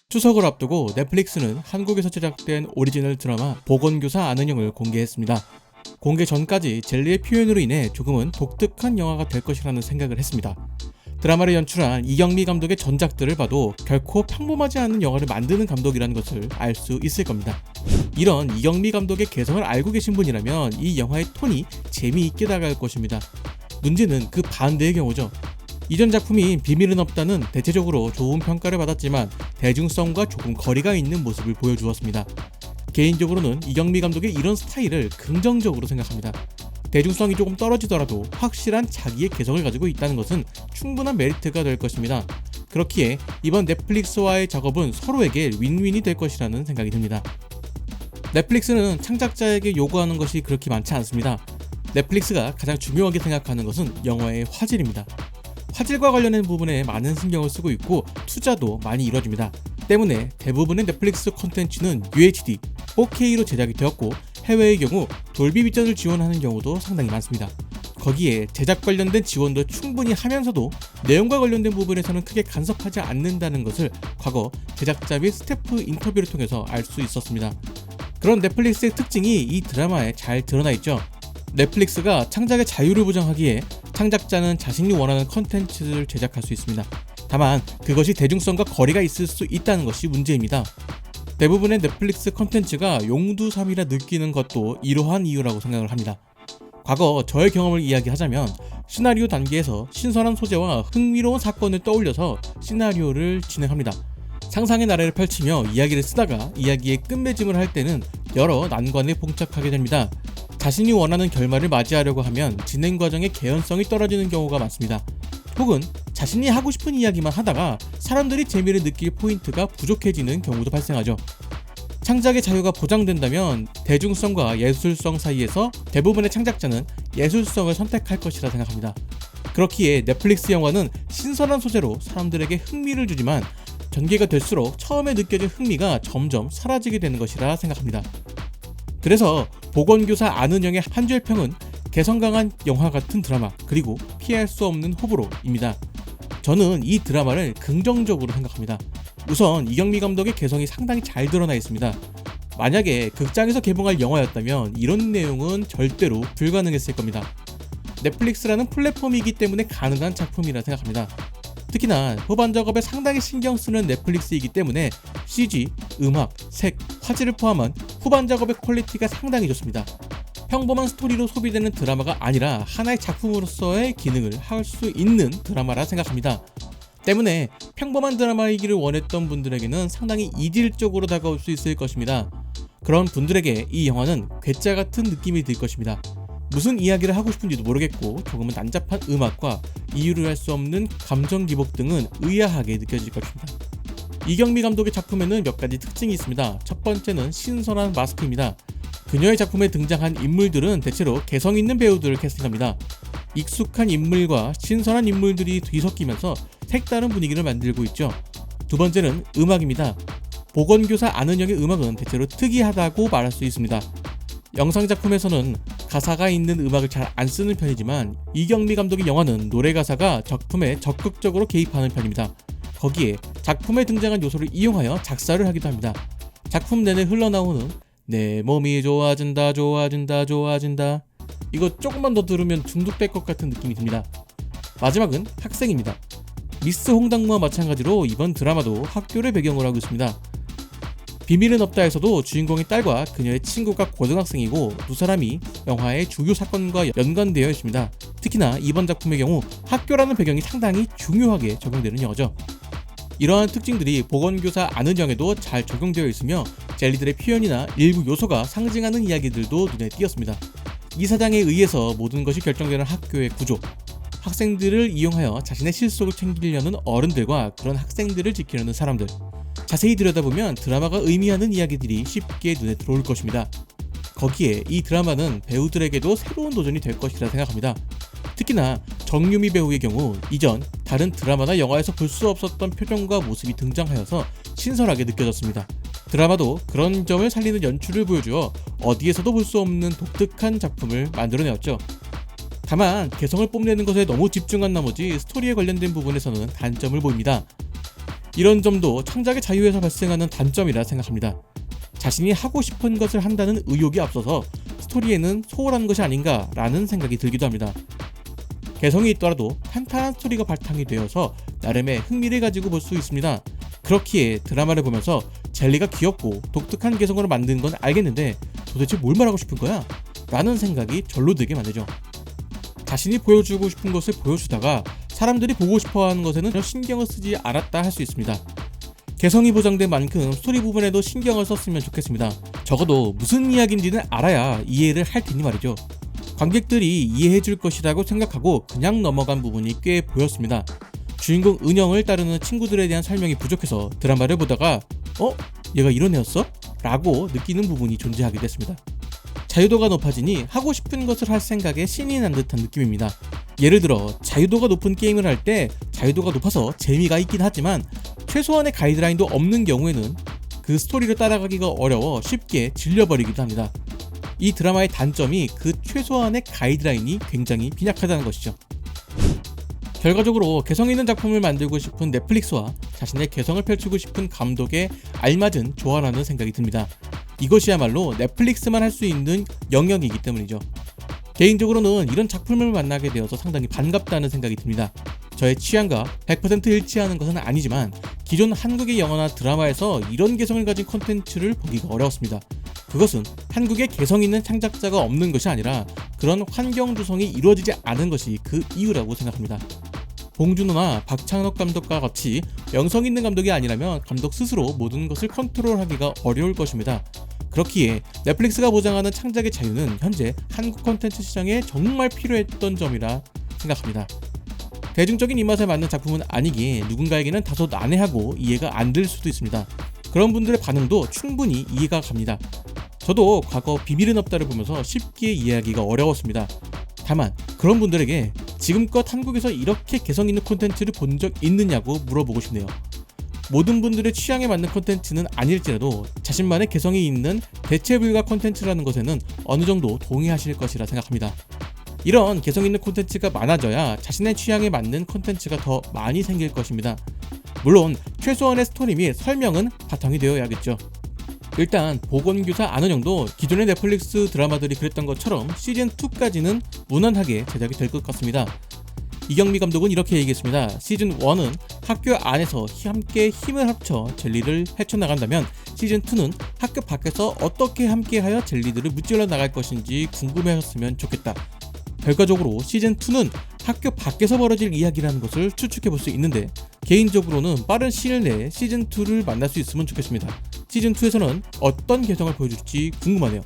추석을 앞두고 넷플릭스는 한국에서 제작된 오리지널 드라마 보건교사 아는 형을 공개했습니다. 공개 전까지 젤리의 표현으로 인해 조금은 독특한 영화가 될 것이라는 생각을 했습니다. 드라마를 연출한 이경미 감독의 전작들을 봐도 결코 평범하지 않은 영화를 만드는 감독이라는 것을 알 수 있을 겁니다. 이런 이경미 감독의 개성을 알고 계신 분이라면 이 영화의 톤이 재미있게 다가갈 것입니다. 문제는 그 반대의 경우죠. 이전 작품인 비밀은 없다는 대체적으로 좋은 평가를 받았지만 대중성과 조금 거리가 있는 모습을 보여주었습니다. 개인적으로는 이경미 감독의 이런 스타일을 긍정적으로 생각합니다. 대중성이 조금 떨어지더라도 확실한 자기의 개성을 가지고 있다는 것은 충분한 메리트가 될 것입니다. 그렇기에 이번 넷플릭스와의 작업은 서로에게 윈윈이 될 것이라는 생각이 듭니다. 넷플릭스는 창작자에게 요구하는 것이 그렇게 많지 않습니다. 넷플릭스가 가장 중요하게 생각하는 것은 영화의 화질입니다. 화질과 관련된 부분에 많은 신경을 쓰고 있고 투자도 많이 이루어집니다. 때문에 대부분의 넷플릭스 콘텐츠는 UHD, 4K로 제작이 되었고 해외의 경우 돌비 비전을 지원하는 경우도 상당히 많습니다. 거기에 제작 관련된 지원도 충분히 하면서도 내용과 관련된 부분에서는 크게 간섭하지 않는다는 것을 과거 제작자 및 스태프 인터뷰를 통해서 알 수 있었습니다. 그런 넷플릭스의 특징이 이 드라마에 잘 드러나 있죠. 넷플릭스가 창작의 자유를 보장하기에 창작자는 자신이 원하는 컨텐츠를 제작할 수 있습니다. 다만 그것이 대중성과 거리가 있을 수 있다는 것이 문제입니다. 대부분의 넷플릭스 컨텐츠가 용두삼이라 느끼는 것도 이러한 이유라고 생각을 합니다. 과거 저의 경험을 이야기하자면 시나리오 단계에서 신선한 소재와 흥미로운 사건을 떠올려서 시나리오를 진행합니다. 상상의 나래를 펼치며 이야기를 쓰다가 이야기의 끝맺음을 할 때는 여러 난관에 봉착하게 됩니다. 자신이 원하는 결말을 맞이하려고 하면 진행 과정의 개연성이 떨어지는 경우가 많습니다. 혹은 자신이 하고 싶은 이야기만 하다가 사람들이 재미를 느낄 포인트가 부족해지는 경우도 발생하죠. 창작의 자유가 보장된다면 대중성과 예술성 사이에서 대부분의 창작자는 예술성을 선택할 것이라 생각합니다. 그렇기에 넷플릭스 영화는 신선한 소재로 사람들에게 흥미를 주지만 전개가 될수록 처음에 느껴진 흥미가 점점 사라지게 되는 것이라 생각합니다. 그래서 보건교사 아는 형의 한 줄 평은 개성 강한 영화 같은 드라마 그리고 피할 수 없는 호불호입니다. 저는 이 드라마를 긍정적으로 생각합니다. 우선 이경미 감독의 개성이 상당히 잘 드러나 있습니다. 만약에 극장에서 개봉할 영화였다면 이런 내용은 절대로 불가능했을 겁니다. 넷플릭스라는 플랫폼이기 때문에 가능한 작품이라 생각합니다. 특히나 후반 작업에 상당히 신경 쓰는 넷플릭스이기 때문에 CG, 음악, 색, 화질을 포함한 후반 작업의 퀄리티가 상당히 좋습니다. 평범한 스토리로 소비되는 드라마가 아니라 하나의 작품으로서의 기능을 할 수 있는 드라마라 생각합니다. 때문에 평범한 드라마이기를 원했던 분들에게는 상당히 이질적으로 다가올 수 있을 것입니다. 그런 분들에게 이 영화는 괴짜 같은 느낌이 들 것입니다. 무슨 이야기를 하고 싶은지도 모르겠고 조금은 난잡한 음악과 이유를 알 수 없는 감정 기복 등은 의아하게 느껴질 것입니다. 이경미 감독의 작품에는 몇 가지 특징이 있습니다. 첫 번째는 신선한 마스크입니다. 그녀의 작품에 등장한 인물들은 대체로 개성 있는 배우들을 캐스팅합니다. 익숙한 인물과 신선한 인물들이 뒤섞이면서 색다른 분위기를 만들고 있죠. 두 번째는 음악입니다. 보건교사 아는 형의 음악은 대체로 특이하다고 말할 수 있습니다. 영상 작품에서는 가사가 있는 음악을 잘 안 쓰는 편이지만 이경미 감독의 영화는 노래 가사가 작품에 적극적으로 개입하는 편입니다. 거기에 작품에 등장한 요소를 이용하여 작사를 하기도 합니다. 작품 내내 흘러나오는 내 몸이 좋아진다 좋아진다 좋아진다, 이거 조금만 더 들으면 중독될 것 같은 느낌이 듭니다. 마지막은 학생입니다. 미스 홍당무와 마찬가지로 이번 드라마도 학교를 배경으로 하고 있습니다. 비밀은 없다에서도 주인공의 딸과 그녀의 친구가 고등학생이고 두 사람이 영화의 주요 사건과 연관되어 있습니다. 특히나 이번 작품의 경우 학교라는 배경이 상당히 중요하게 적용되는 영화죠. 이러한 특징들이 보건교사 아는 형에도 잘 적용되어 있으며 젤리들의 표현이나 일부 요소가 상징하는 이야기들도 눈에 띄었습니다. 이 사장에 의해서 모든 것이 결정되는 학교의 구조, 학생들을 이용하여 자신의 실속을 챙기려는 어른들과 그런 학생들을 지키려는 사람들, 자세히 들여다보면 드라마가 의미하는 이야기들이 쉽게 눈에 들어올 것입니다. 거기에 이 드라마는 배우들에게도 새로운 도전이 될 것이라 생각합니다. 특히나 정유미 배우의 경우 이전 다른 드라마나 영화에서 볼 수 없었던 표정과 모습이 등장하여서 신선하게 느껴졌습니다. 드라마도 그런 점을 살리는 연출을 보여주어 어디에서도 볼 수 없는 독특한 작품을 만들어내었죠. 다만 개성을 뽐내는 것에 너무 집중한 나머지 스토리에 관련된 부분에서는 단점을 보입니다. 이런 점도 창작의 자유에서 발생하는 단점이라 생각합니다. 자신이 하고 싶은 것을 한다는 의욕이 앞서서 스토리에는 소홀한 것이 아닌가라는 생각이 들기도 합니다. 개성이 있더라도 탄탄한 스토리가 바탕이 되어서 나름의 흥미를 가지고 볼 수 있습니다. 그렇기에 드라마를 보면서 젤리가 귀엽고 독특한 개성으로 만든 건 알겠는데 도대체 뭘 말하고 싶은 거야? 라는 생각이 절로 들게 만들죠. 자신이 보여주고 싶은 것을 보여주다가 사람들이 보고 싶어하는 것에는 전혀 신경을 쓰지 않았다 할 수 있습니다. 개성이 보장된 만큼 스토리 부분에도 신경을 썼으면 좋겠습니다. 적어도 무슨 이야기인지는 알아야 이해를 할 테니 말이죠. 관객들이 이해해줄 것이라고 생각하고 그냥 넘어간 부분이 꽤 보였습니다. 주인공 은영을 따르는 친구들에 대한 설명이 부족해서 드라마를 보다가 얘가 이런 애였어? 라고 느끼는 부분이 존재하기도 했습니다. 자유도가 높아지니 하고 싶은 것을 할 생각에 신이 난 듯한 느낌입니다. 예를 들어 자유도가 높은 게임을 할 때 자유도가 높아서 재미가 있긴 하지만 최소한의 가이드라인도 없는 경우에는 그 스토리를 따라가기가 어려워 쉽게 질려버리기도 합니다. 이 드라마의 단점이 그 최소한의 가이드라인이 굉장히 빈약하다는 것이죠. 결과적으로 개성 있는 작품을 만들고 싶은 넷플릭스와 자신의 개성을 펼치고 싶은 감독의 알맞은 조화라는 생각이 듭니다. 이것이야말로 넷플릭스만 할 수 있는 영역이기 때문이죠. 개인적으로는 이런 작품을 만나게 되어서 상당히 반갑다는 생각이 듭니다. 저의 취향과 100% 일치하는 것은 아니지만 기존 한국의 영화나 드라마에서 이런 개성을 가진 콘텐츠를 보기가 어려웠습니다. 그것은 한국에 개성 있는 창작자가 없는 것이 아니라 그런 환경 구성이 이루어지지 않은 것이 그 이유라고 생각합니다. 봉준호나 박찬욱 감독과 같이 명성 있는 감독이 아니라면 감독 스스로 모든 것을 컨트롤하기가 어려울 것입니다. 그렇기에 넷플릭스가 보장하는 창작의 자유는 현재 한국 콘텐츠 시장에 정말 필요했던 점이라 생각합니다. 대중적인 입맛에 맞는 작품은 아니기에 누군가에게는 다소 난해하고 이해가 안 될 수도 있습니다. 그런 분들의 반응도 충분히 이해가 갑니다. 저도 과거 비밀은 없다를 보면서 쉽게 이해하기가 어려웠습니다. 다만 그런 분들에게 지금껏 한국에서 이렇게 개성 있는 콘텐츠를 본 적 있느냐고 물어보고 싶네요. 모든 분들의 취향에 맞는 콘텐츠는 아닐지라도 자신만의 개성이 있는 대체 불가 콘텐츠라는 것에는 어느 정도 동의하실 것이라 생각합니다. 이런 개성 있는 콘텐츠가 많아져야 자신의 취향에 맞는 콘텐츠가 더 많이 생길 것입니다. 물론 최소한의 스토리 및 설명은 바탕이 되어야겠죠. 일단 보건교사 안은영도 기존의 넷플릭스 드라마들이 그랬던 것처럼 시즌2까지는 무난하게 제작이 될 것 같습니다. 이경미 감독은 이렇게 얘기했습니다. 시즌1은 학교 안에서 함께 힘을 합쳐 젤리를 헤쳐나간다면 시즌2는 학교 밖에서 어떻게 함께하여 젤리들을 무찔러 나갈 것인지 궁금해하셨으면 좋겠다. 결과적으로 시즌2는 학교 밖에서 벌어질 이야기라는 것을 추측해볼 수 있는데 개인적으로는 빠른 시일 내에 시즌2를 만날 수 있으면 좋겠습니다. 시즌2에서는 어떤 개성을 보여줄지 궁금하네요.